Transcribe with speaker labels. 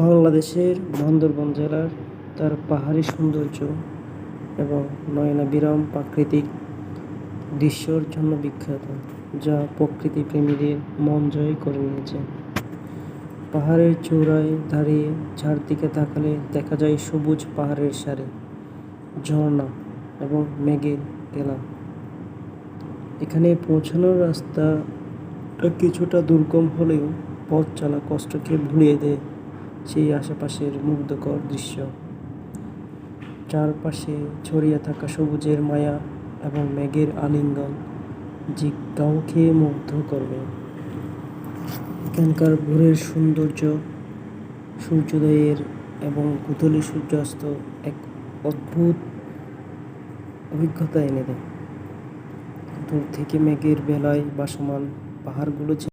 Speaker 1: বাংলাদেশের বান্দরবান জেলার তার পাহাড়ি সৌন্দর্য এবং নয়নাভিরাম প্রাকৃতিক দৃশ্যর জন্য বিখ্যাত, যা প্রকৃতি প্রেমীদের মন জয় করে নিয়েছে। পাহাড়ের চূড়ায় দাঁড়িয়ে চারদিকে তাকালে দেখা যায় সবুজ পাহাড়ের সারি, ঝর্ণা এবং মেঘের টেলা। এখানে পৌঁছানোর রাস্তা কিছুটা দুর্গম হলেও পথ চলা কষ্টকে ভুলিয়ে দেয় সেই আশেপাশের মুগ্ধকর দৃশ্য। চারপাশে ছড়িয়ে থাকা সবুজের মায়া এবং মেঘের আলিঙ্গন যে কাউকে মুগ্ধ করবে। এখানকার ভোরের সৌন্দর্য, সূর্যোদয়ের এবং গোধূলি সূর্যাস্ত এক অদ্ভুত অভিজ্ঞতা এনে দেয়। দূর থেকে মেঘের বেলায় ভাসমান পাহাড়গুলো